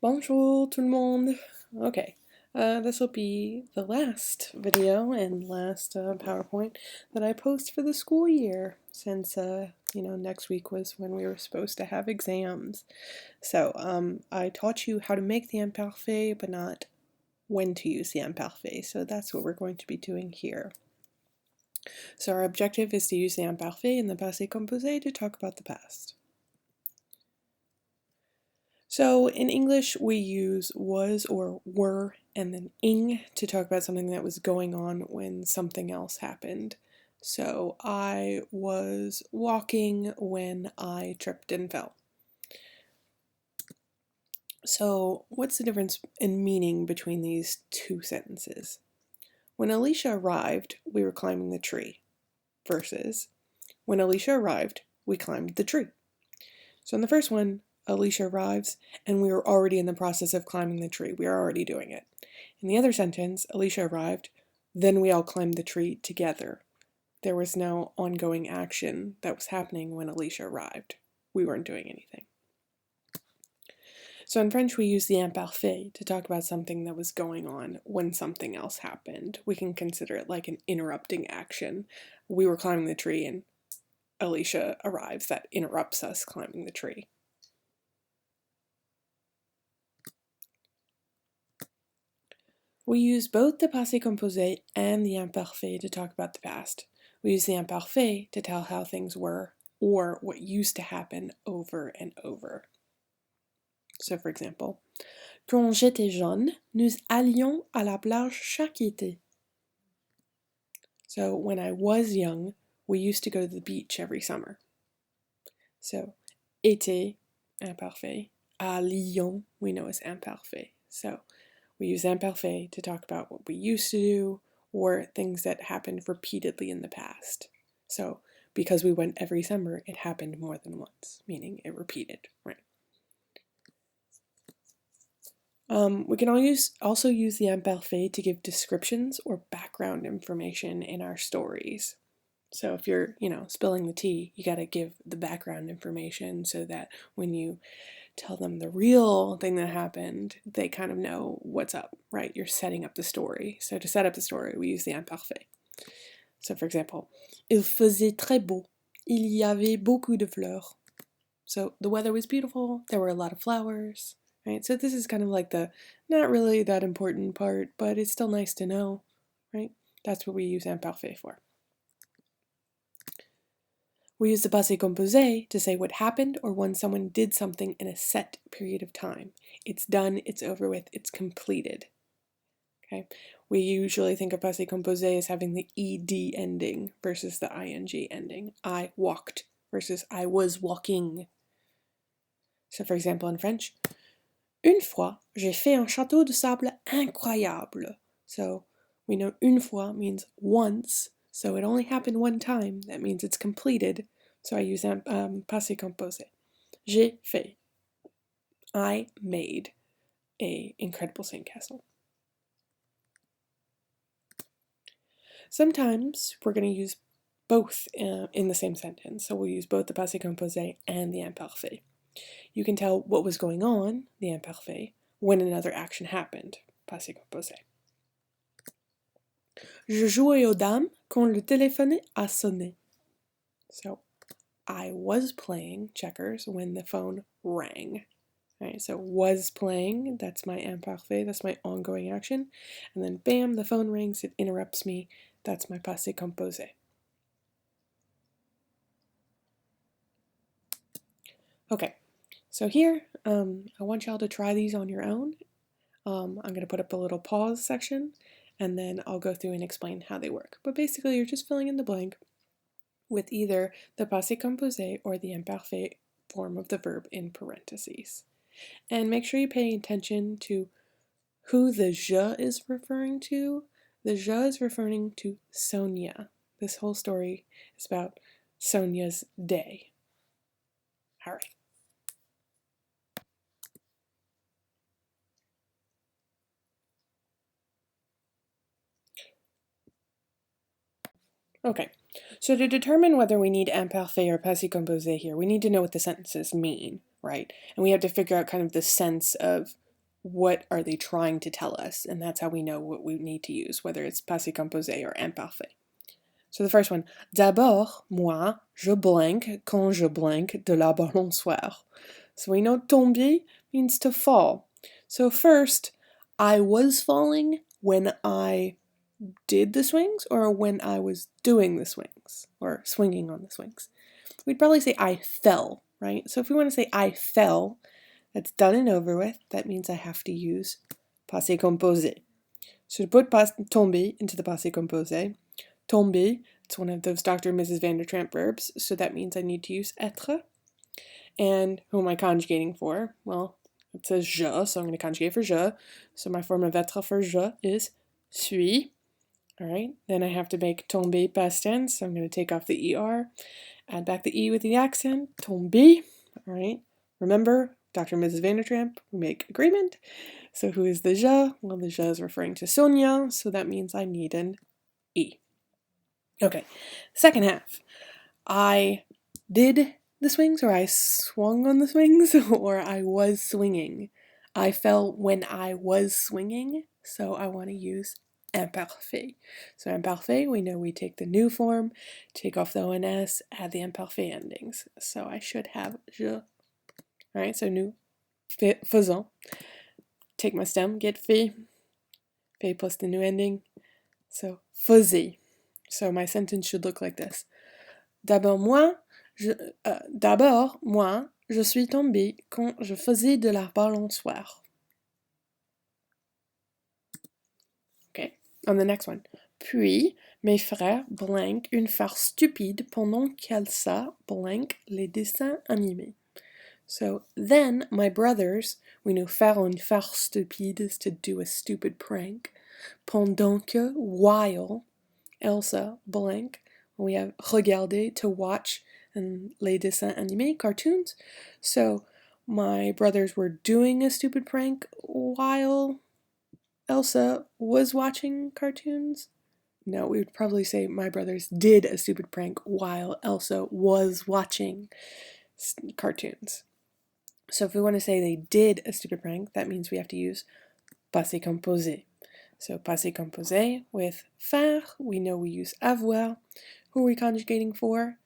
Bonjour tout le monde. Okay, this will be the last video and last PowerPoint that I post for the school year since, next week was when we were supposed to have exams. So, I taught you how to make the imparfait, but not when to use the imparfait. So that's what we're going to be doing here. So our objective is to use the imparfait and the passé composé to talk about the past. So in English, we use was or were and then ing to talk about something that was going on when something else happened. So I was walking when I tripped and fell. So what's the difference in meaning between these two sentences? When Alicia arrived, we were climbing the tree, versus when Alicia arrived, we climbed the tree. So in the first one, Alicia arrives, and we were already in the process of climbing the tree. We are already doing it. In the other sentence, Alicia arrived, then we all climbed the tree together. There was no ongoing action that was happening when Alicia arrived. We weren't doing anything. So in French, we use the imparfait to talk about something that was going on when something else happened. We can consider it like an interrupting action. We were climbing the tree, and Alicia arrives. That interrupts us climbing the tree. We use both the passé composé and the imparfait to talk about the past. We use the imparfait to tell how things were or what used to happen over and over. So for example, quand j'étais jeune, nous allions à la plage chaque été. So when I was young, we used to go to the beach every summer. So été, imparfait. À Lyon, we know is imparfait. So we use imparfait to talk about what we used to do or things that happened repeatedly in the past. So because we went every summer, it happened more than once, meaning it repeated, right? We can also use the imparfait to give descriptions or background information in our stories. So if you're, spilling the tea, you got to give the background information so that when you tell them the real thing that happened, they kind of know what's up, right? You're setting up the story. So to set up the story, we use the imparfait. So for example, il faisait très beau. Il y avait beaucoup de fleurs. So the weather was beautiful. There were a lot of flowers, right? So this is kind of like the not really that important part, but it's still nice to know, right? That's what we use imparfait for. We use the passé composé to say what happened or when someone did something in a set period of time. It's done, it's over with, it's completed. Okay? We usually think of passé composé as having the ed ending versus the ing ending. I walked versus I was walking. So for example in French, une fois, j'ai fait un château de sable incroyable. So we know une fois means once. So it only happened one time. That means it's completed. So I use passé composé. J'ai fait. I made a incredible sandcastle. Sometimes we're going to use both in the same sentence. So we'll use both the passé composé and the imparfait. You can tell what was going on, the imparfait, when another action happened, passé composé. Je jouais aux dames quand le téléphone a sonné. So I was playing checkers when the phone rang. Right, so was playing, that's my imparfait, that's my ongoing action. And then bam, the phone rings, it interrupts me, that's my passé composé. Okay, so here, I want y'all to try these on your own. I'm going to put up a little pause section, and then I'll go through and explain how they work. But basically, you're just filling in the blank with either the passé composé or the imparfait form of the verb in parentheses. And make sure you pay attention to who the je is referring to. The je is referring to Sonia. This whole story is about Sonia's day. All right. Okay, so to determine whether we need imparfait or passé composé here, we need to know what the sentences mean, right? And we have to figure out kind of the sense of what are they trying to tell us? And that's how we know what we need to use, whether it's passé composé or imparfait. So the first one, d'abord, moi, je blinque quand je blinque de la balançoire. So we know tomber means to fall. So first, I was falling when I did the swings or when I was doing the swings or swinging on the swings. We'd probably say I fell, right? So if we want to say I fell, that's done and over with. That means I have to use passé composé. So to put tomber into the passé composé, tomber, it's one of those Dr. and Mrs. Vandertramp verbs, so that means I need to use être. And who am I conjugating for? Well, it says je, so I'm going to conjugate for je. So my form of être for je is suis. All right, then I have to make tomber past tense, so I'm going to take off the er, add back the e with the accent, tomber. All right, remember, Dr. and Mrs. Vandertramp, we make agreement. So who is the je? Well, the je is referring to Sonia, so that means I need an e. Okay, second half. I did the swings, or I swung on the swings, or I was swinging. I fell when I was swinging, so I want to use imparfait. So imparfait, we know we take the new form, take off the ONS, add the imparfait endings. So I should have je. Alright, so nous faisons. Take my stem, get fait. Fait plus the new ending. So faisait. So my sentence should look like this. D'abord moi, je suis tombée quand je faisais de la balançoire. Okay, on the next one. Puis, mes frères blanquent une farce stupide pendant qu'Elsa blanque les dessins animés. So, then my brothers, we know faire une farce stupide is to do a stupid prank. Pendant que, while, Elsa blank, we have regarder, to watch, and les dessins animés, cartoons. So my brothers were doing a stupid prank while Elsa was watching cartoons. No, we would probably say my brothers did a stupid prank while Elsa was watching cartoons. So if we want to say they did a stupid prank, that means we have to use passé composé. So passé composé with faire, we know we use avoir. Who are we conjugating for?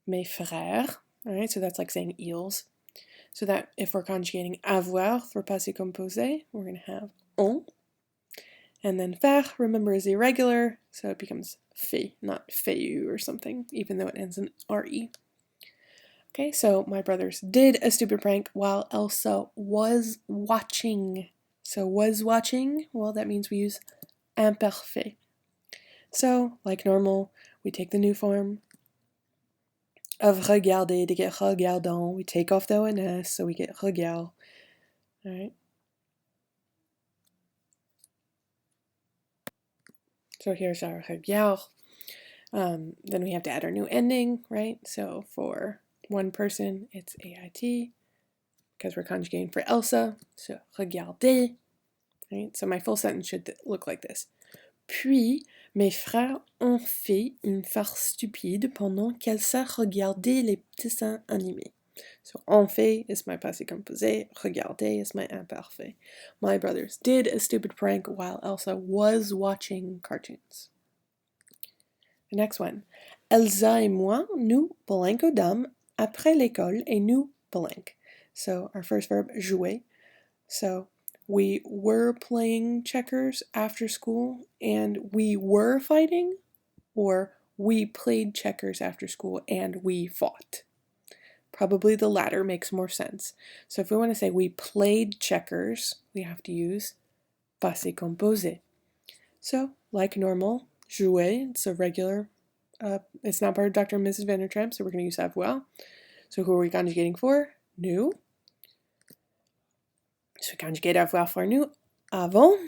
Mes frères. Alright, so that's like saying ils. So that if we're conjugating avoir for passé composé, we're going to have on. And then faire, remember, is irregular, so it becomes fait, not fait or something, even though it ends in re. Okay, so my brothers did a stupid prank while Elsa was watching. So was watching, well, that means we use imparfait. So, like normal, we take the new form of regarder to get regardons. We take off the ONS, so we get regard. Alright. So here's our regard. Then we have to add our new ending, right? So for one person, it's AIT, because we're conjugating for Elsa. So regarder. Right? So my full sentence should look like this. Puis, mes frères ont fait une farce stupide pendant qu'Elsa regardait les dessins animés. So, ont fait is my passé composé, regarder is my imparfait. My brothers did a stupid prank while Elsa was watching cartoons. The next one. Elsa et moi, nous blanc aux dames après l'école et nous blanc. So, our first verb, jouer. So, we were playing checkers after school and we were fighting, or we played checkers after school and we fought. Probably the latter makes more sense. So if we want to say we played checkers, we have to use passé composé. So, like normal, jouer, it's a regular, it's not part of Dr. and Mrs. Vandertramp, so we're going to use avoir. So who are we conjugating for? Nous. So conjugate avoir for nous, avons,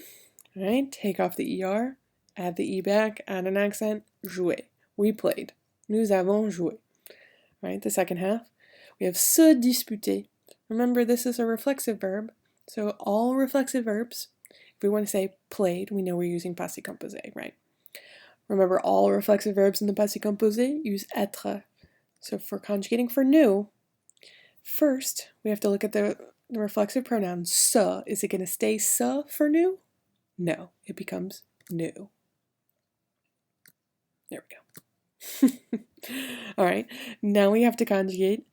right? Take off the er, add the e back, add an accent, jouer. We played. Nous avons joué. Right? The second half, we have se disputer. Remember, this is a reflexive verb, so all reflexive verbs, if we want to say played, we know we're using passé composé, right? Remember, all reflexive verbs in the passé composé use être. So for conjugating for nous, first we have to look at the the reflexive pronoun se, is it going to stay se for nous? No, it becomes nous. There we go. All right, now we have to conjugate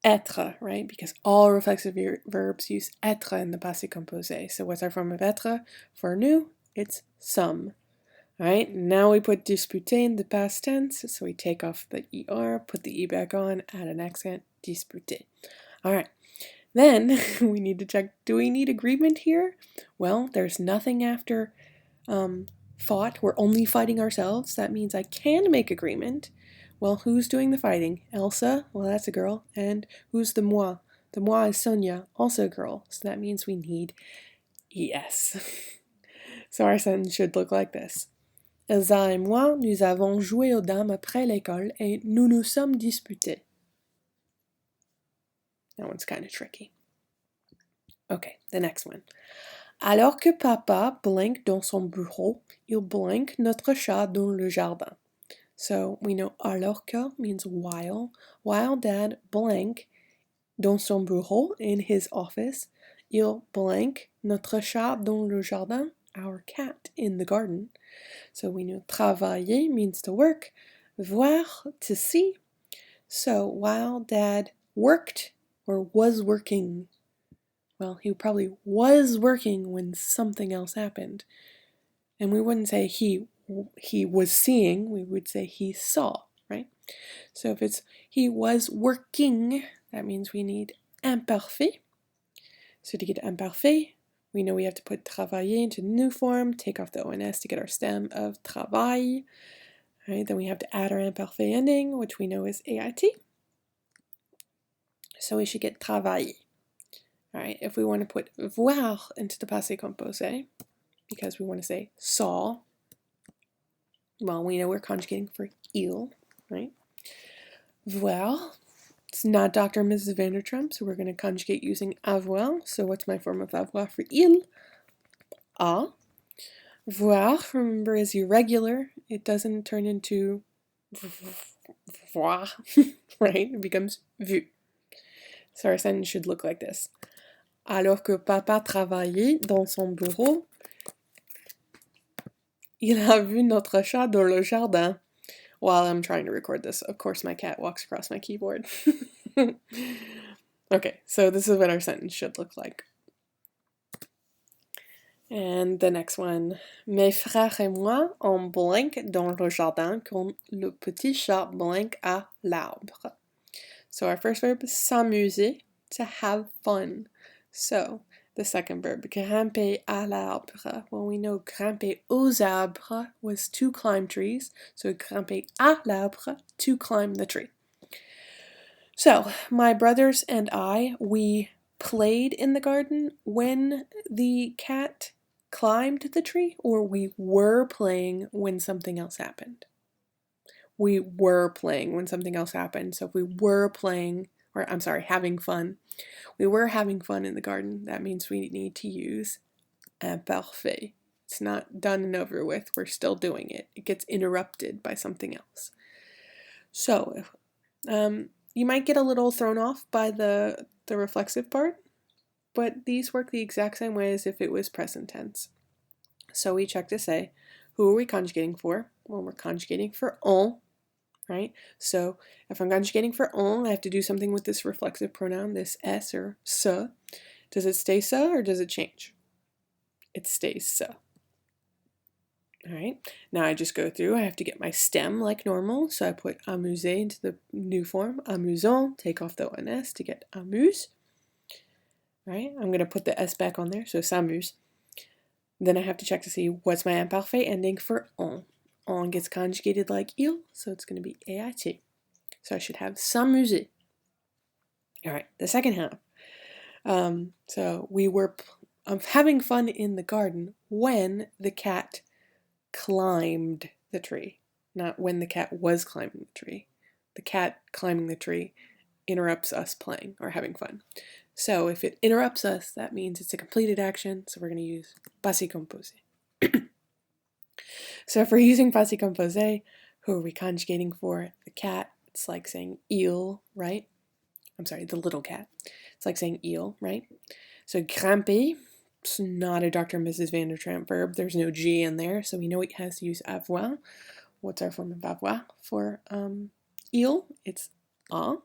être, right? Because all reflexive verbs use être in the passé composé. So what's our form of être? For nous, it's some. All right, now we put disputer in the past tense. So we take off the er, put the e back on, add an accent, disputer. All right, then we need to check, do we need agreement here? Well, there's nothing after fought. We're only fighting ourselves. That means I can make agreement. Well, who's doing the fighting? Elsa? Well, that's a girl. And who's the moi? The moi is Sonia, also a girl. So that means we need es. So our sentence should look like this. Elsa et moi, nous avons joué aux dames après l'école et nous nous sommes disputés. That one's kind of tricky. Okay, the next one. Alors que papa blanque dans son bureau, il blanque notre chat dans le jardin. So we know alors que means while dad blank dans son bureau, in his office, il blanque notre chat dans le jardin, our cat in the garden. So we know travailler means to work, voir, to see. So while dad worked or was working, well, he probably was working when something else happened. And we wouldn't say he was seeing, we would say he saw, right? So if it's he was working, that means we need imparfait. So to get imparfait, we know we have to put travailler into the new form, take off the ONS to get our stem of travail. Right, then we have to add our imparfait ending, which we know is AIT. So we should get travailler. All right, if we want to put voir into the passé composé, because we want to say saw, well, we know we're conjugating for il, right? Voir, it's not Dr. and Mrs. Vandertrump, so we're going to conjugate using avoir. So what's my form of avoir for il? A. Voir, remember, is irregular. It doesn't turn into voir, right? It becomes vu. So our sentence should look like this. Alors que papa travaillait dans son bureau, il a vu notre chat dans le jardin. While I'm trying to record this, of course my cat walks across my keyboard. Okay, so this is what our sentence should look like. And the next one. Mes frères et moi, on blanque dans le jardin quand le petit chat blanque à l'arbre. So our first verb is s'amuser, to have fun. So the second verb, grimper à l'arbre. Well, we know grimper aux arbres was to climb trees. So grimper à l'arbre, to climb the tree. So my brothers and I, we played in the garden when the cat climbed the tree, or we were playing when something else happened. We were playing when something else happened. So if we were playing, or I'm sorry, having fun, we were having fun in the garden, that means we need to use imparfait. It's not done and over with. We're still doing it. It gets interrupted by something else. So you might get a little thrown off by the reflexive part, but these work the exact same way as if it was present tense. So we check to say, who are we conjugating for? Well, we're conjugating for on, right? So if I'm conjugating for on, I have to do something with this reflexive pronoun, this s or se. Does it stay se or does it change? It stays se. All right, now I just go through, I have to get my stem like normal, so I put amuser into the new form, amusant, take off the ONS to get amuse. All right, I'm going to put the S back on there, so s'amuse. Then I have to check to see what's my imparfait ending for on. On gets conjugated like il, so it's going to be AIT. So I should have s'amuser. All right, the second half. So we were having fun in the garden when the cat climbed the tree, not when the cat was climbing the tree. The cat climbing the tree interrupts us playing or having fun. So if it interrupts us, that means it's a completed action, so we're going to use passé composé. So if we're using passé composé, who are we conjugating for? The cat. It's like saying il, right? I'm sorry, the little cat. It's like saying eel, right? So grimper, it's not a Dr. and Mrs. Vandertramp verb. There's no G in there, so we know it has to use avoir. What's our form of avoir for eel? It's a.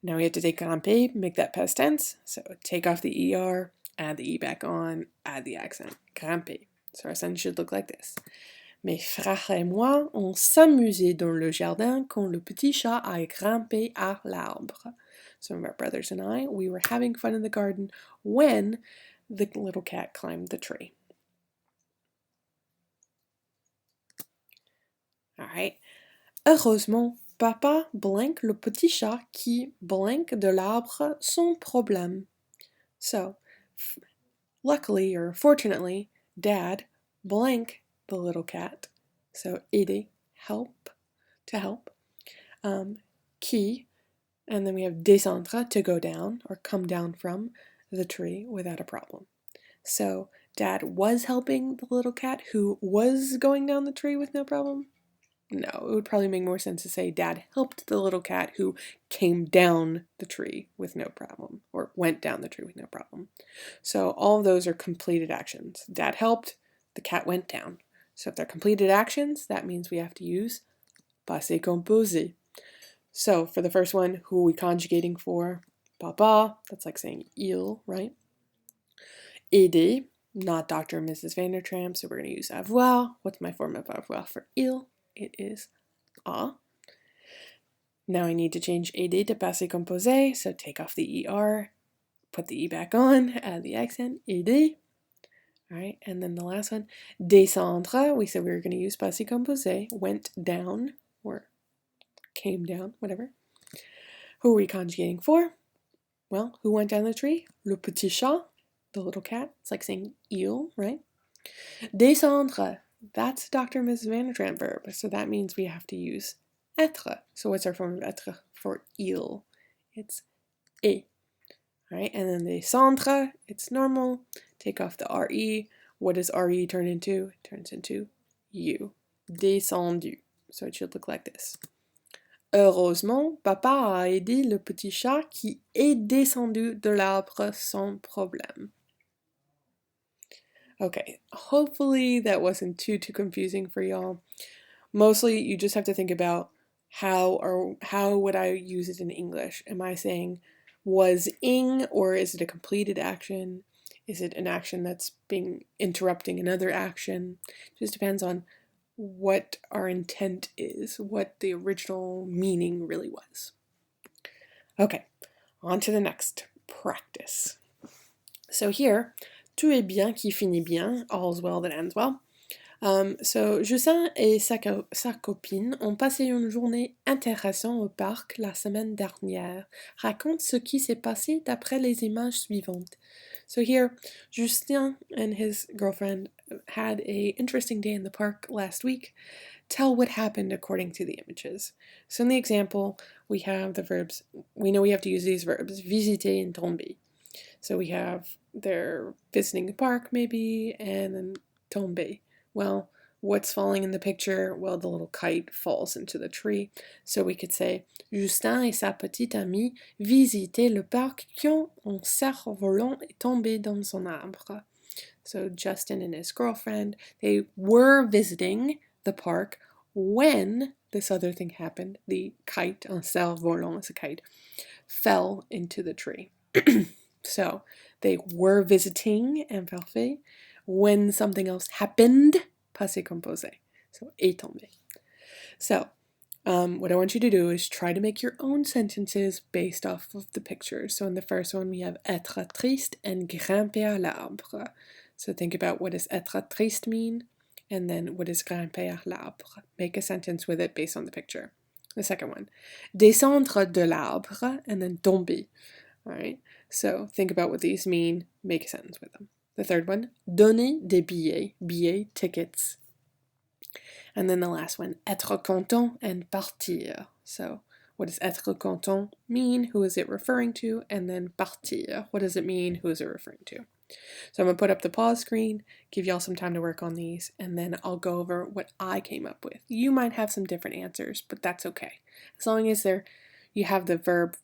Now we have to take grimper, make that past tense. So take off the ER, add the E back on, add the accent. Grimper. So our sentence should look like this. Mes frères et moi, on s'amusait dans le jardin quand le petit chat a grimpé à l'arbre. Some of our brothers and I, we were having fun in the garden when the little cat climbed the tree. All right. Heureusement, papa blank le petit chat qui blank de l'arbre sans problème. So, luckily or fortunately, Dad blank the little cat. So, aider, help, to help. Qui, and then we have descendre, to go down or come down from the tree without a problem. So, Dad was helping the little cat who was going down the tree with no problem. No, it would probably make more sense to say Dad helped the little cat who came down the tree with no problem, or went down the tree with no problem. So all of those are completed actions. Dad helped, the cat went down. So if they're completed actions, that means we have to use passé composé. So for the first one, who are we conjugating for? Papa, that's like saying il, right? Aider, not Dr. and Mrs. Vandertramp, so we're going to use avoir. What's my form of avoir for il? It is a. Now I need to change aider to passé composé, so take off the ER, put the E back on, add the accent, aider. All right, and then the last one, descendre, we said we were going to use passé composé, went down, or came down, whatever. Who are we conjugating for? Well, who went down the tree? Le petit chat, the little cat. It's like saying il, right? Descendre, that's Dr. and Mrs. Vandertramp verb, so that means we have to use être. So what's our form of être for il? It's et. All right, and then descendre, it's normal. Take off the re. What does re turn into? It turns into you. Descendu. So it should look like this. Heureusement, papa a aidé le petit chat qui est descendu de l'arbre sans problème. Okay, hopefully that wasn't too confusing for y'all. Mostly you just have to think about how would I use it in English? Am I saying was ing, or is it a completed action? Is it an action that's interrupting another action? It just depends on what our intent is, what the original meaning really was. Okay, on to the next practice. So here, tout est bien qui finit bien, all's well that ends well. So Justin et sa copine ont passé une journée intéressante au parc la semaine dernière. Raconte ce qui s'est passé d'après les images suivantes. So here, Justin and his girlfriend had an interesting day in the park last week. Tell what happened according to the images. So in the example, we have the verbs, we know we have to use these verbs, visiter and tomber. So we have they're visiting the park maybe, and then tomber. Well, what's falling in the picture? Well, the little kite falls into the tree. So we could say, Justin et sa petite amie visitaient le parc quand un cerf-volant est tombé dans son arbre. So Justin and his girlfriend, they were visiting the park when this other thing happened. The kite, un cerf-volant is a kite, fell into the tree. So they were visiting, imparfait, when something else happened, passé composé. So est tombé. So what I want you to do is try to make your own sentences based off of the pictures. So in the first one we have être triste and grimper à l'arbre. So think about what does être triste mean, and then what is grimper à l'arbre. Make a sentence with it based on the picture. The second one, descendre de l'arbre, and then tomber. All right, so think about what these mean, make a sentence with them. The third one, donner des billets, tickets. And then the last one, être content and partir. So what does être content mean? Who is it referring to? And then partir, what does it mean? Who is it referring to? So I'm going to put up the pause screen, give y'all some time to work on these, and then I'll go over what I came up with. You might have some different answers, but that's okay. As long as you have the verb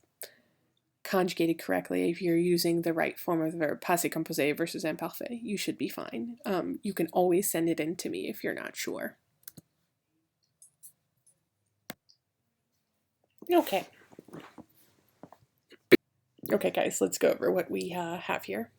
conjugated correctly, if you're using the right form of the verb, passé composé versus imparfait, you should be fine. You can always send it in to me if you're not sure. Okay. Okay, guys, let's go over what we have here.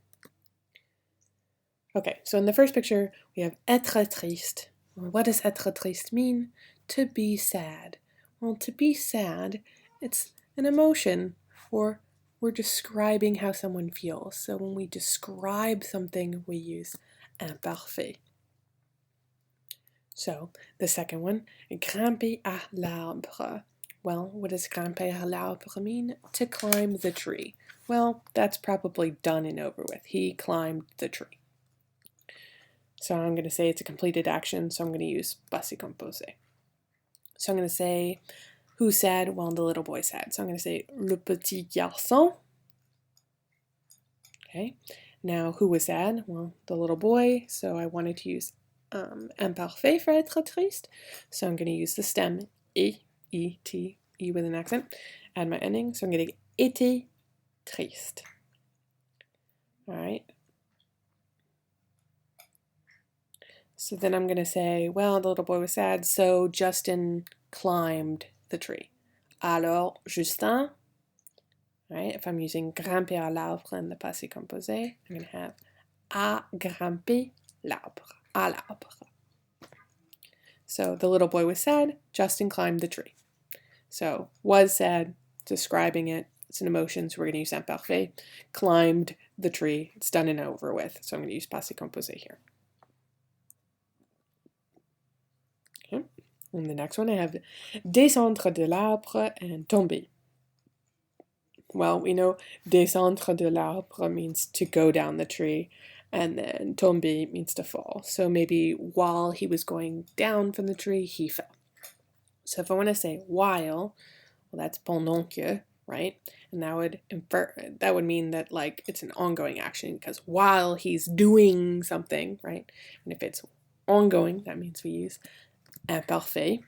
Okay, so in the first picture, we have être triste. Well, what does être triste mean? To be sad. Well, to be sad, it's an emotion, or we're describing how someone feels. So when we describe something, we use imparfait. So the second one, grimper à l'arbre. Well, what does grimper à l'arbre mean? To climb the tree. Well, that's probably done and over with. He climbed the tree. So I'm going to say it's a completed action, so I'm going to use passé composé. So I'm going to say, who said? Well, the little boy said. So I'm going to say, le petit garçon. Okay. Now, who was sad? Well, the little boy. So I wanted to use imparfait for être triste. So I'm going to use the stem e with an accent. Add my ending. So I'm going to get était triste. All right. So then I'm going to say, well, the little boy was sad, so Justin climbed the tree. Alors, Justin, right? If I'm using grimper à l'arbre in the passé composé, I'm going to have a grimper l'arbre, à l'arbre. So the little boy was sad, Justin climbed the tree. So was sad, describing it, it's an emotion, so we're going to use imparfait. Climbed the tree, it's done and over with, so I'm going to use passé composé here. Okay. And the next one I have descendre de l'arbre and tomber. Well, we know descendre de l'arbre means to go down the tree, and then tomber means to fall. So maybe while he was going down from the tree, he fell. So if I want to say while, well, that's pendant que, right? And that would mean that like it's an ongoing action because while he's doing something, right? And if it's ongoing, that means we use imparfait.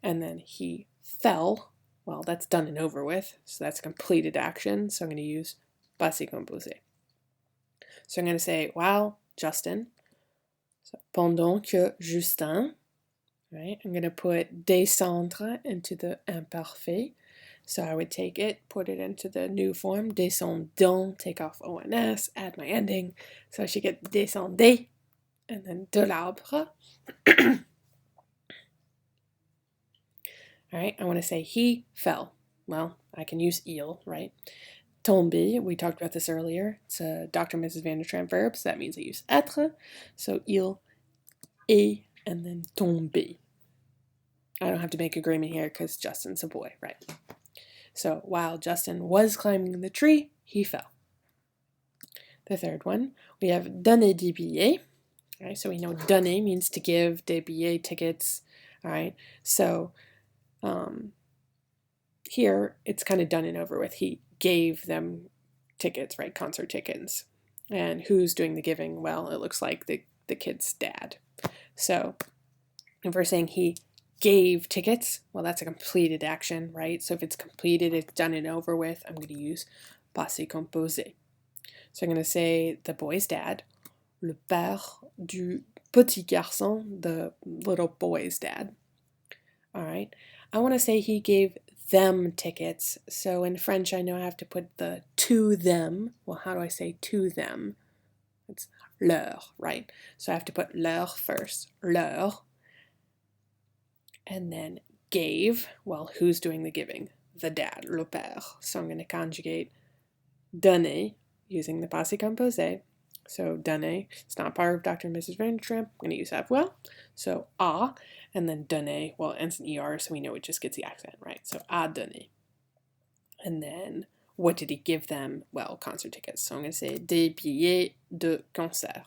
And then he fell. Well, that's done and over with, so that's completed action. So I'm going to use passé composé. So I'm going to say, while Justin, so pendant que Justin, right? I'm going to put descendre into the imparfait. So I would take it, put it into the new form, descendant, take off ONS, add my ending. So I should get descendez, and then de l'arbre. All right, I want to say he fell. Well, I can use il, right? Tomber, we talked about this earlier. It's a Dr. and Mrs. Van der Tramp verb, so that means I use être. So il est, and then tomber. I don't have to make agreement here because Justin's a boy, right? So while Justin was climbing the tree, he fell. The third one, we have donner des billets. All right, so we know donner means to give, des billets, tickets. All right, so here it's kind of done and over with. He gave them tickets, right? Concert tickets. And who's doing the giving? Well, it looks like the kid's dad. So if we're saying he gave tickets, well, that's a completed action, right? So if it's completed, it's done and over with, I'm going to use passé composé. So I'm going to say the boy's dad, le père du petit garçon, the little boy's dad. All right. I want to say he gave them tickets. So in French, I know I have to put the to them. Well, how do I say to them? It's leur, right? So I have to put leur first, leur. And then gave, well, who's doing the giving? The dad, le père. So I'm going to conjugate donner using the passé composé. So donner, it's not part of Dr. and Mrs. Van der Tramp. I'm going to use that well. So a, and then donner, well, it ends in er, so we know it just gets the accent, right? So a donner. And then what did he give them? Well, concert tickets. So I'm going to say des billets de concert.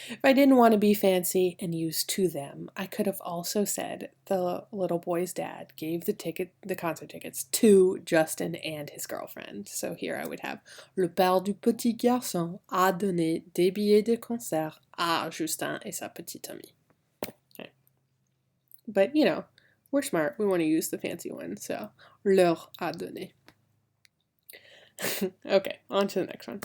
If I didn't want to be fancy and use to them, I could have also said the little boy's dad gave the concert tickets to Justin and his girlfriend. So here I would have le père du petit garçon a donné des billets de concert à Justin et sa petite amie. Okay. But you know, we're smart. We want to use the fancy one. So leur a donné. Okay, on to the next one.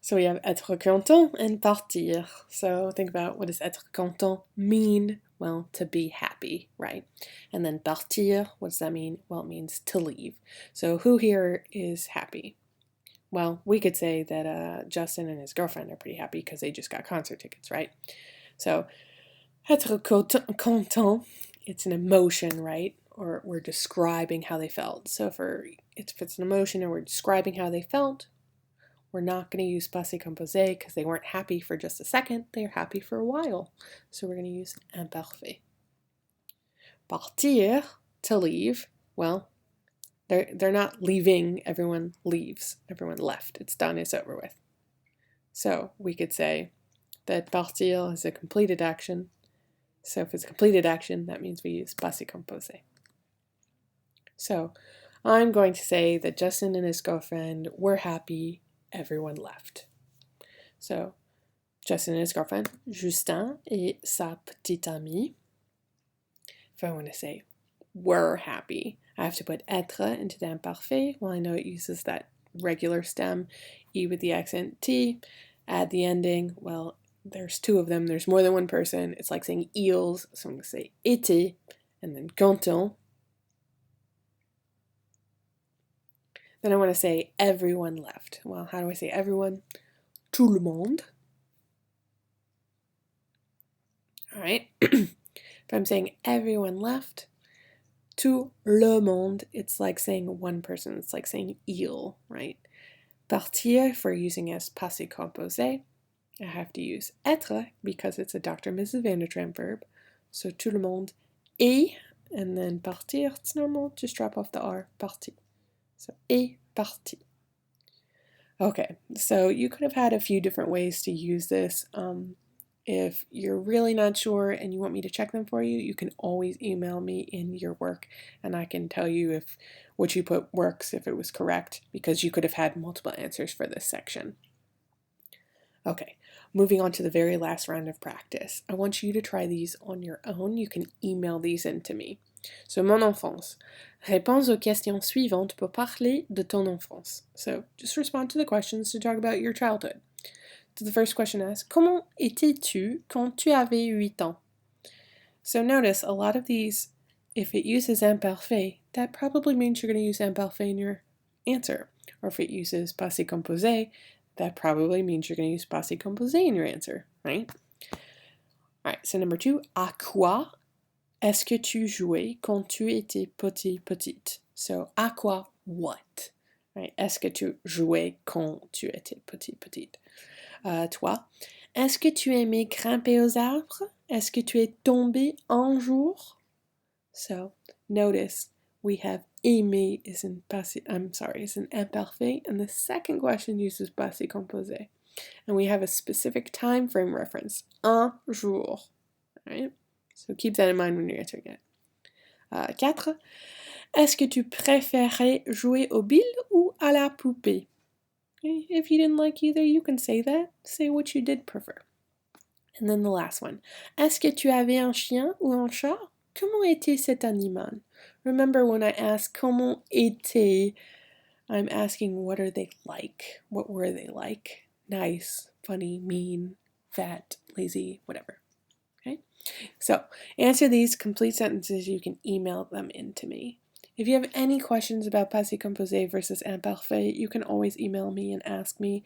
So we have être content and partir. So think about, what does être content mean? Well, to be happy, right? And then partir, what does that mean? Well, it means to leave. So who here is happy? Well, we could say that Justin and his girlfriend are pretty happy because they just got concert tickets, right? So être content, it's an emotion, right? Or we're describing how they felt. So if it's an emotion and we're describing how they felt, we're not going to use passé composé because they weren't happy for just a second. They're happy for a while. So we're going to use imparfait. Partir, to leave. Well, they're not leaving. Everyone leaves. Everyone left. It's done. It's over with. So we could say that partir is a completed action. So if it's a completed action, that means we use passé composé. So I'm going to say that Justin and his girlfriend were happy. Everyone left. So Justin and his girlfriend, Justin et sa petite amie. If I want to say were happy, I have to put être into the imparfait. Well, I know it uses that regular stem, e with the accent t. Add the ending. Well, there's two of them. There's more than one person. It's like saying ils. So I'm going to say était and then content. Then I want to say everyone left. Well, how do I say everyone? Tout le monde. All right. If I'm saying everyone left, tout le monde, it's like saying one person. It's like saying il, right? Partir, for using as passé composé, I have to use être because it's a Dr. Mrs. Vandertramp verb. So tout le monde est, and then partir, it's normal. Just drop off the R, parti. So est parti. Okay, so you could have had a few different ways to use this. If you're really not sure and you want me to check them for you, you can always email me in your work and I can tell you if what you put works, if it was correct, because you could have had multiple answers for this section. Okay, moving on to the very last round of practice. I want you to try these on your own. You can email these in to me. So, mon enfance. Réponds aux questions suivantes pour parler de ton enfance. So, just respond to the questions to talk about your childhood. So the first question asks, comment étais-tu quand tu avais 8 ans? So notice a lot of these, if it uses imparfait, that probably means you're going to use imparfait in your answer. Or if it uses passé composé, that probably means you're going to use passé composé in your answer, right? All right, so number 2, à quoi est-ce que tu jouais quand tu étais petit, petite? So, à quoi, what? Right? Est-ce que tu jouais quand tu étais petit, petite? Toi, est-ce que tu aimais grimper aux arbres? Est-ce que tu es tombé un jour? So, notice we have aimer is in imparfait, and the second question uses passé composé. And we have a specific time frame reference, un jour. Right? So keep that in mind when you're answering it. 4. Est-ce que tu préférais jouer aux billes ou à la poupée? Okay. If you didn't like either, you can say that. Say what you did prefer. And then the last one. Est-ce que tu avais un chien ou un chat? Comment était cet animal? Remember when I ask comment était, I'm asking what are they like? What were they like? Nice, funny, mean, fat, lazy, whatever. Okay? So answer these complete sentences. You can email them in to me. If you have any questions about passé composé versus imparfait, you can always email me and ask me.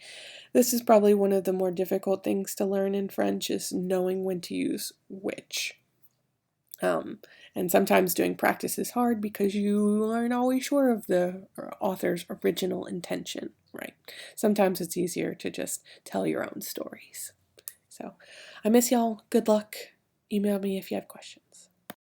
This is probably one of the more difficult things to learn in French, is knowing when to use which. And sometimes doing practice is hard because you aren't always sure of the author's original intention, right? Sometimes it's easier to just tell your own stories. So I miss y'all. Good luck. Email me if you have questions.